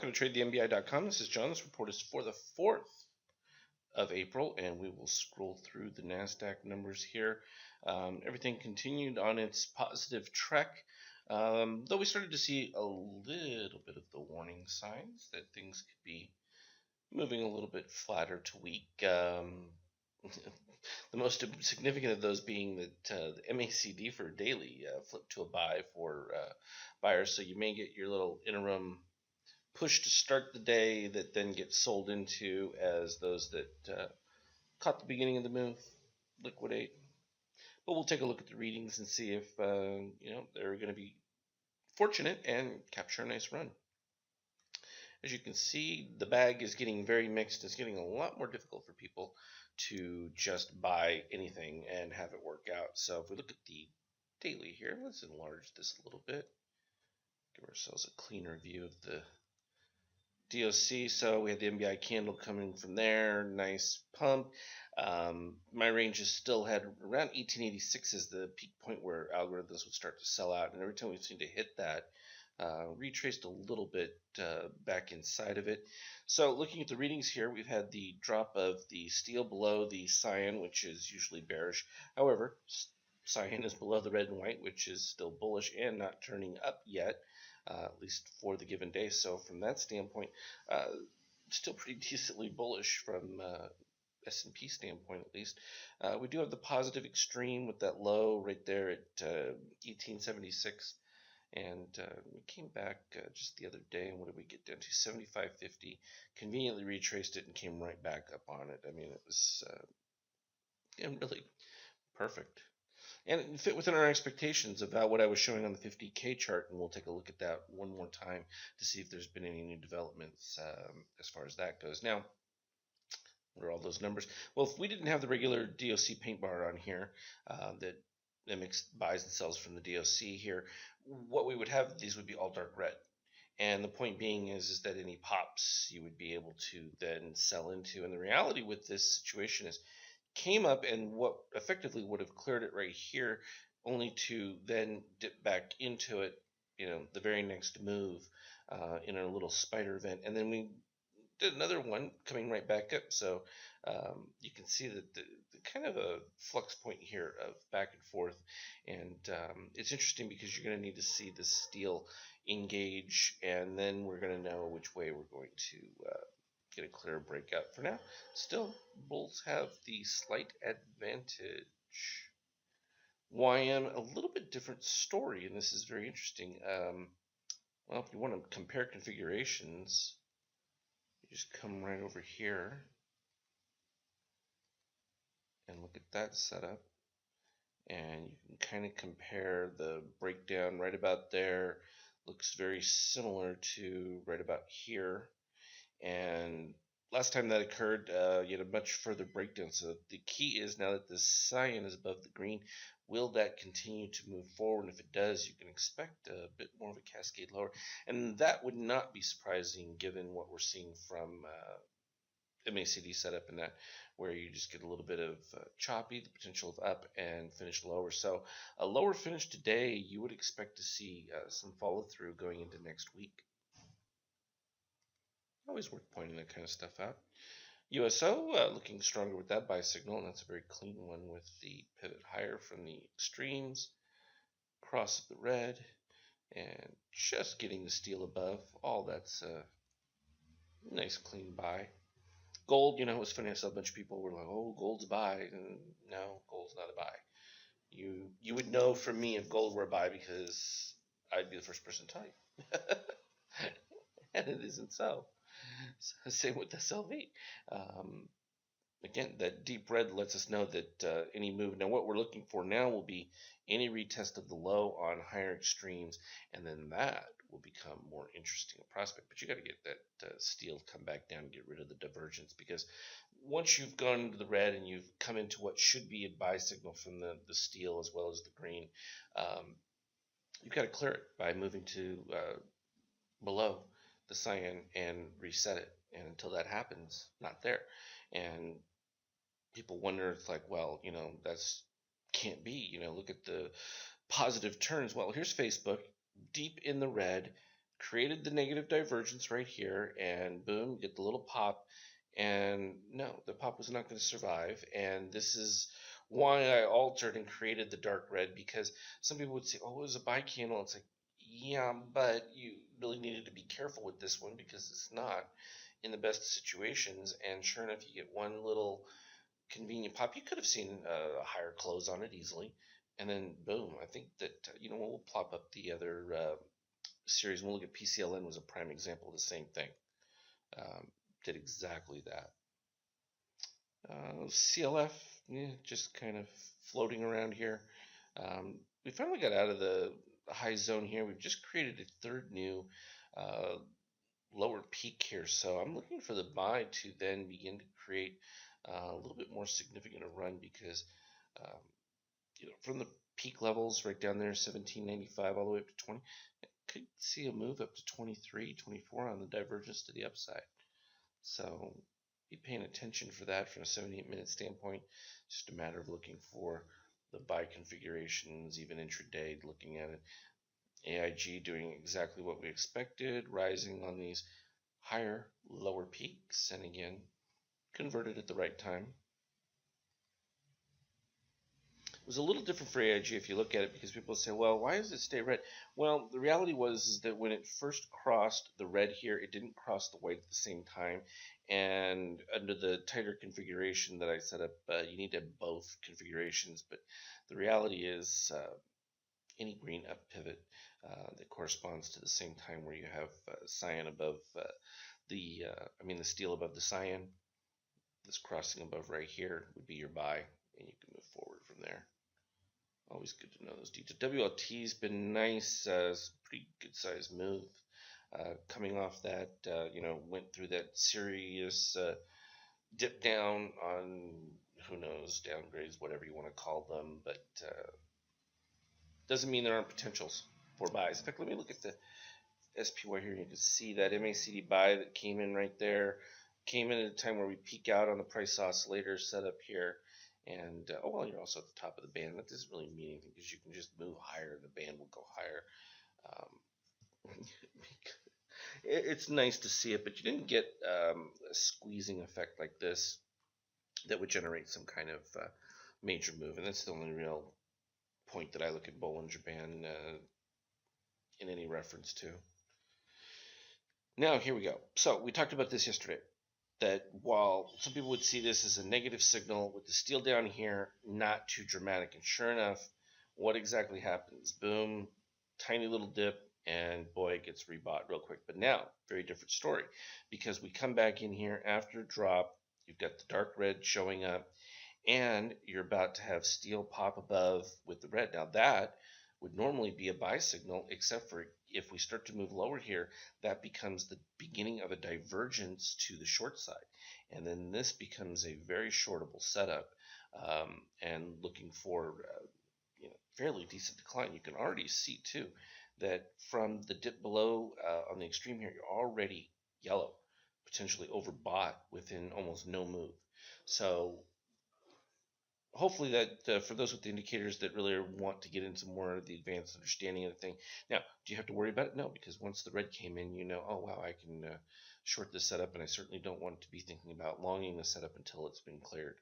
welcome to TradeTheMBI.com. This is John. This report is for the 4th of April, and we will scroll through the NASDAQ numbers here. Everything continued on its positive trek, though we started to see a little bit of the warning signs that things could be moving a little bit flatter to weak. The most significant of those being that the MACD for daily flipped to a buy for buyers, so you may get your little interim push to start the day that then gets sold into as those that caught the beginning of the move liquidate. But we'll take a look at the readings and see if they're going to be fortunate and capture a nice run. As you can see, the bag is getting very mixed. It's getting a lot more difficult for people to just buy anything and have it work out. So if we look at the daily here, let's enlarge this a little bit. Give ourselves a cleaner view of the DOC. So we had the MBI candle coming from there, nice pump. My ranges still had around 1886 as the peak point where algorithms would start to sell out, and every time we seem to hit that, retraced a little bit back inside of it. So looking at the readings here, we've had the drop of the steel below the cyan, which is usually bearish. However, cyan is below the red and white, which is still bullish and not turning up yet, at least for the given day. So from that standpoint, still pretty decently bullish from S&P standpoint at least. We do have the positive extreme with that low right there at 1876. And we came back just the other day, and what did we get down to? 75.50. Conveniently retraced it and came right back up on it. I mean, it was really perfect. And it fit within our expectations about what I was showing on the 50K chart, and we'll take a look at that one more time to see if there's been any new developments as far as that goes. Now, what are all those numbers? Well, if we didn't have the regular DOC paint bar on here that mimics buys and sells from the DOC here, what we would have, these would be all dark red. And the point being is that any pops you would be able to then sell into. And the reality with this situation is came up and what effectively would have cleared it right here, only to then dip back into it, the very next move in a little spider event. And then we did another one coming right back up. So you can see that the kind of a flux point here of back and forth. And it's interesting because you're going to need to see the steel engage, and then we're going to know which way we're going to get a clear breakout. For now, still, bulls have the slight advantage. YM, a little bit different story, and this is very interesting. Well, if you want to compare configurations, you just come right over here and look at that setup, and you can kind of compare the breakdown right about there. Looks very similar to right about here. And last time that occurred, you had a much further breakdown. So the key is, now that the cyan is above the green, will that continue to move forward? And if it does, you can expect a bit more of a cascade lower. And that would not be surprising given what we're seeing from MACD setup in that, where you just get a little bit of choppy, the potential of up and finish lower. So a lower finish today, you would expect to see some follow through going into next week. Always worth pointing that kind of stuff out. USO looking stronger with that buy signal, and that's a very clean one with the pivot higher from the extremes, cross of the red, and just getting the steel above. All that's a nice clean buy. Gold, it was funny. I saw a bunch of people were like, "Oh, gold's a buy." And no, gold's not a buy. You would know from me if gold were a buy because I'd be the first person to tell you. And it isn't so. Same with SLV. Again, that deep red lets us know that any move. Now, what we're looking for now will be any retest of the low on higher extremes, and then that will become more interesting a prospect. But you got to get that steel come back down and get rid of the divergence, because once you've gone into the red and you've come into what should be a buy signal from the steel as well as the green, you've got to clear it by moving to below the cyan and reset it. And until that happens, not there. And people wonder, it's like, well, that's can't be. Look at the positive turns. Well, here's Facebook deep in the red, created the negative divergence right here, and boom, get the little pop. And no, the pop was not going to survive. And this is why I altered and created the dark red, because some people would say, oh, it was a buy candle. It's like, yeah, but you really needed to be careful with this one because it's not in the best situations. And sure enough, you get one little convenient pop. You could have seen a higher close on it easily. And then boom, I think that, we'll plop up the other series. We'll look at PCLN was a prime example of the same thing. Did exactly that. CLF, yeah, just kind of floating around here. We finally got out of the high zone here. We've just created a third new uh, lower peak here. So I'm looking for the buy to then begin to create a little bit more significant a run, because um, from the peak levels right down there, 1795 all the way up to 20, I could see a move up to 23, 24 on the divergence to the upside. So be paying attention for that from a 78-minute standpoint. Just a matter of looking for the buy configurations, even intraday, looking at it. AIG doing exactly what we expected, rising on these higher, lower peaks, and again, converted at the right time. It was a little different for AIG if you look at it, because people say, well, why does it stay red? Well, the reality was that when it first crossed the red here, it didn't cross the white at the same time. And under the tighter configuration that I set up, you need to have both configurations. But the reality is any green up pivot that corresponds to the same time where you have cyan above the steel above the cyan, this crossing above right here would be your buy, and you can move forward from there. Always good to know those details. WLT's been nice, pretty good sized move. Coming off that, went through that serious dip down on, who knows, downgrades, whatever you want to call them, but doesn't mean there aren't potentials for buys. In fact, let me look at the SPY here. You can see that MACD buy that came in right there, came in at a time where we peak out on the price oscillator setup here. And you're also at the top of the band. That doesn't really mean anything, because you can just move higher, the band will go higher. It's nice to see it, but you didn't get a squeezing effect like this that would generate some kind of major move. And that's the only real point that I look at Bollinger Band in any reference to. Now, here we go. So we talked about this yesterday, that while some people would see this as a negative signal with the steel down here, not too dramatic. And sure enough, what exactly happens? Boom, tiny little dip, and boy, it gets rebought real quick. But now, very different story, because we come back in here after a drop, you've got the dark red showing up, and you're about to have steel pop above with the red. Now that would normally be a buy signal, except for if we start to move lower here, that becomes the beginning of a divergence to the short side. And then this becomes a very shortable setup, and looking for fairly decent decline. You can already see too that from the dip below on the extreme here, you're already yellow, potentially overbought within almost no move. So hopefully that for those with the indicators that really want to get into more of the advanced understanding of the thing. Now, do you have to worry about it? No, because once the red came in, oh wow, I can short this setup, and I certainly don't want to be thinking about longing the setup until it's been cleared.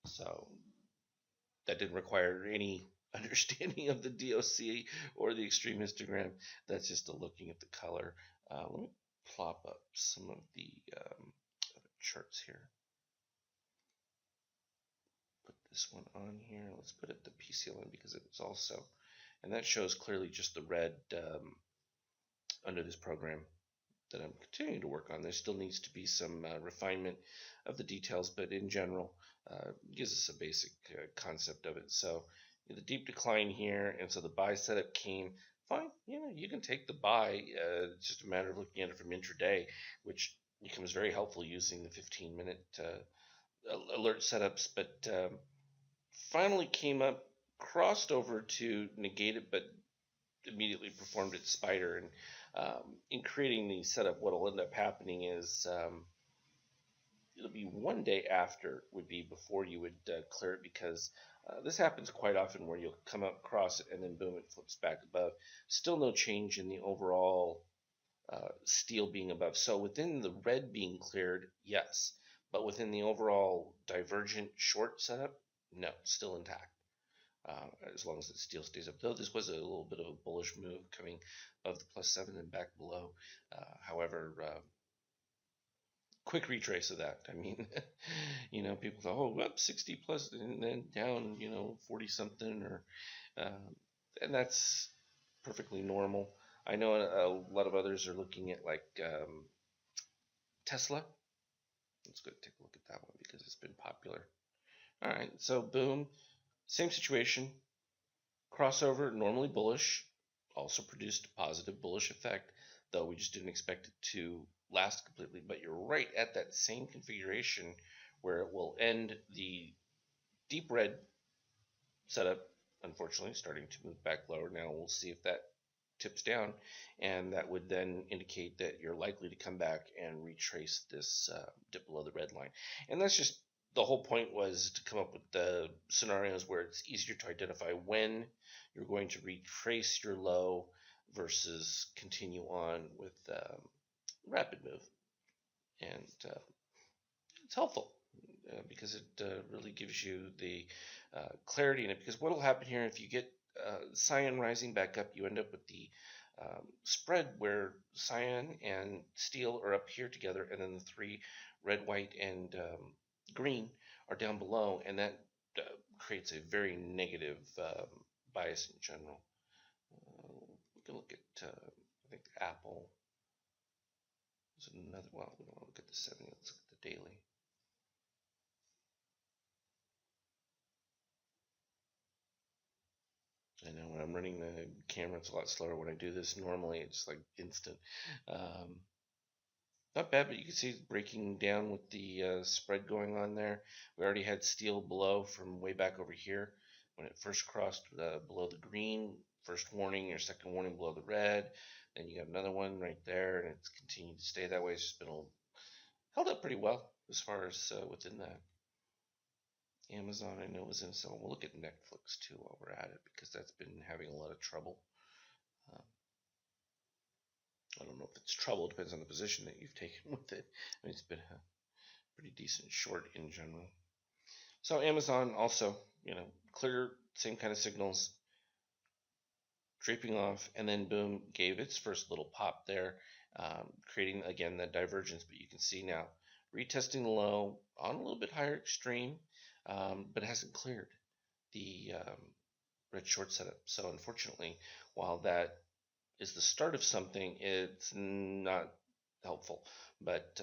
So that didn't require any understanding of the DOC or the extreme histogram. That's just a looking at the color. Let me plop up some of the charts here. Put this one on here. Let's put it the PCLN, because it's also, and that shows clearly just the red under this program that I'm continuing to work on. There still needs to be some refinement of the details, but in general, gives us a basic concept of it. So the deep decline here, and so the buy setup came fine. You can take the buy. It's just a matter of looking at it from intraday, which becomes very helpful using the 15-minute alert setups. But finally came up, crossed over to negate it, but immediately performed its spider. And in creating the setup, what will end up happening is it'll be one day after would be before you would clear it, because this happens quite often where you'll come up across it and then boom, it flips back above. Still no change in the overall steel being above. So within the red being cleared, yes, but within the overall divergent short setup, no, still intact. As long as the steel stays up. Though this was a little bit of a bullish move coming above the +7 and back below. However, quick retrace of that. I mean, people thought, oh, up 60 plus and then down, 40 something, or and that's perfectly normal. I know a lot of others are looking at like Tesla. Let's go take a look at that one because it's been popular. All right, so boom, same situation. Crossover, normally bullish, also produced a positive bullish effect, though we just didn't expect it to last completely. But you're right at that same configuration where it will end the deep red setup, unfortunately, starting to move back lower. Now we'll see if that tips down, and that would then indicate that you're likely to come back and retrace this dip below the red line. And that's just the whole point, was to come up with the scenarios where it's easier to identify when you're going to retrace your low versus continue on with rapid move. And it's helpful because it really gives you the clarity in it. Because what will happen here, if you get cyan rising back up, you end up with the spread where cyan and steel are up here together, and then the three, red, white, and green, are down below, and that creates a very negative bias in general. We can look at, I think, Apple. There's another, well, we don't want to look at the 70, let's look at the daily. I know when I'm running the camera, it's a lot slower when I do this. Normally, it's like instant. Not bad, but you can see it's breaking down with the spread going on there. We already had steel below from way back over here when it first crossed below the green. First warning, or second warning below the red. Then you got another one right there, and it's continued to stay that way. It's just been held up pretty well as far as within that. Amazon, I know, was in some. We'll look at Netflix too while we're at it, because that's been having a lot of trouble. I don't know if it's trouble, depends on the position that you've taken with it. I mean, it's been a pretty decent short in general. So Amazon also, clear, same kind of signals, draping off, and then boom, gave its first little pop there, creating again that divergence. But you can see now retesting the low on a little bit higher extreme, but hasn't cleared the red short setup. So unfortunately, while that is the start of something, it's not helpful. But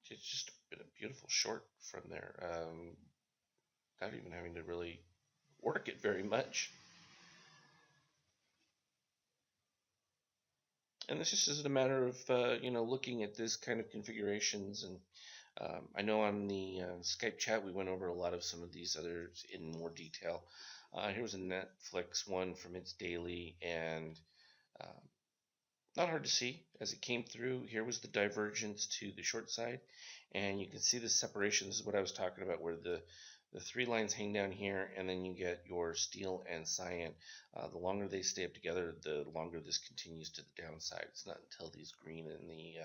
it's just been a beautiful short from there, without even having to really work it very much. And this just isn't a matter of looking at this kind of configurations. And I know on the Skype chat we went over a lot of some of these others in more detail. Here was a Netflix one from its daily, and not hard to see as it came through. Here was the divergence to the short side, and you can see the separation. This is what I was talking about, where the three lines hang down here, and then you get your steel and cyan. The longer they stay up together, the longer this continues to the downside. It's not until these green and the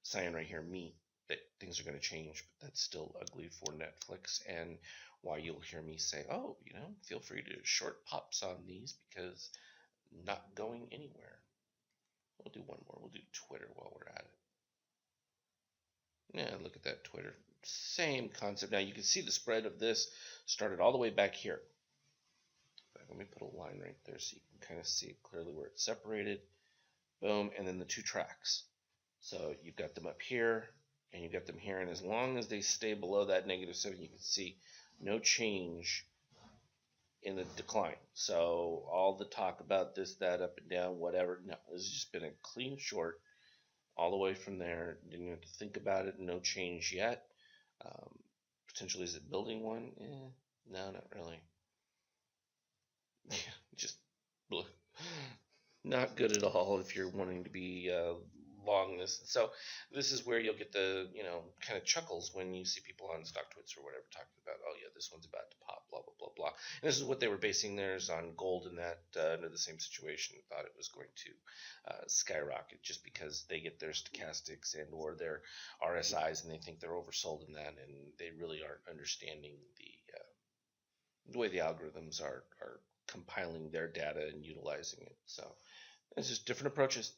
cyan right here meet that things are going to change, but that's still ugly for Netflix, and why you'll hear me say, oh, feel free to short pops on these, because not going anywhere. We'll do one more. We'll do Twitter while we're at it. Yeah, look at that Twitter. Same concept. Now you can see the spread of this started all the way back here. Let me put a line right there so you can kind of see clearly where it's separated. Boom, and then the two tracks. So you've got them up here, and you've got them here, and as long as they stay below that -7, you can see no change in the decline. So all the talk about this, that, up and down, whatever, no, this has just been a clean short all the way from there. Didn't have to think about it. No change yet. Potentially, is it building one? No, not really. Just not good at all if you're wanting to be long this. So this is where you'll get the kind of chuckles when you see people on StockTwits or whatever talking about, oh yeah, this one's about to pop, blah blah blah blah. And this is what they were basing theirs on. Gold in that under the same situation, thought it was going to skyrocket just because they get their stochastics and or their RSIs and they think they're oversold in that, and they really aren't understanding the way the algorithms are compiling their data and utilizing it. So it's just different approaches.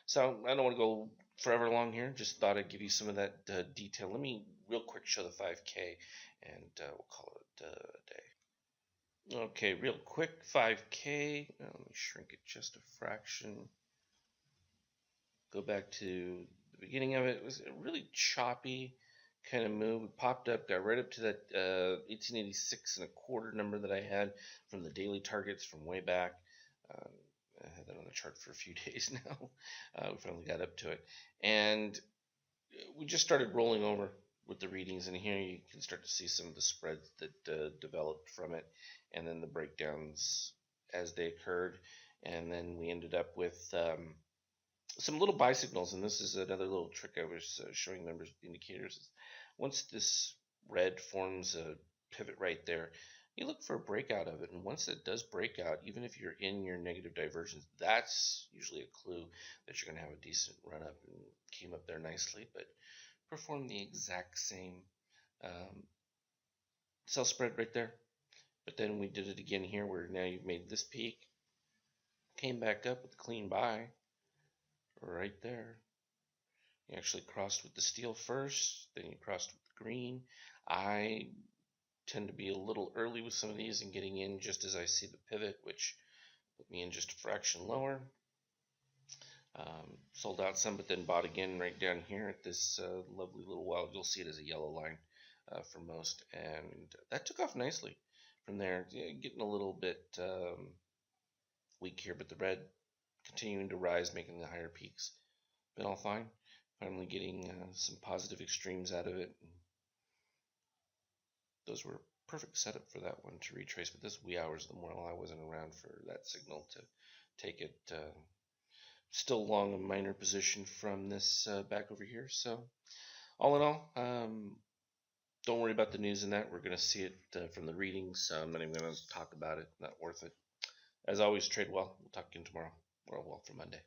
So I don't want to go forever long here. Just thought I'd give you some of that detail. Let me real quick show the 5K, and we'll call it a day. Okay, real quick, 5K. Let me shrink it just a fraction. Go back to the beginning of it. It was a really choppy kind of move. We popped up, got right up to that 1886 and a quarter number that I had from the daily targets from way back. I had that on the chart for a few days now. We finally got up to it, and we just started rolling over with the readings, and here you can start to see some of the spreads that developed from it, and then the breakdowns as they occurred, and then we ended up with some little buy signals, and this is another little trick I was showing members indicators. Once this red forms a pivot right there, you look for a breakout of it, and once it does break out, even if you're in your negative divergence, that's usually a clue that you're going to have a decent run up, and came up there nicely, but performed the exact same sell spread right there. But then we did it again here, where now you've made this peak, came back up with a clean buy right there. You actually crossed with the steel first, then you crossed with the green. I tend to be a little early with some of these and getting in just as I see the pivot, which put me in just a fraction lower. Sold out some, but then bought again right down here at this lovely little while. You'll see it as a yellow line for most, and that took off nicely from there. Getting a little bit weak here, but the red continuing to rise, making the higher peaks. Been all fine. Finally getting some positive extremes out of it. Those were perfect setup for that one to retrace, but this wee hours of the morning, I wasn't around for that signal to take it. Still long a minor position from this back over here. So all in all, don't worry about the news in that. We're going to see it from the readings. I'm not even going to talk about it. Not worth it. As always, trade well. We'll talk again tomorrow. Or well for Monday.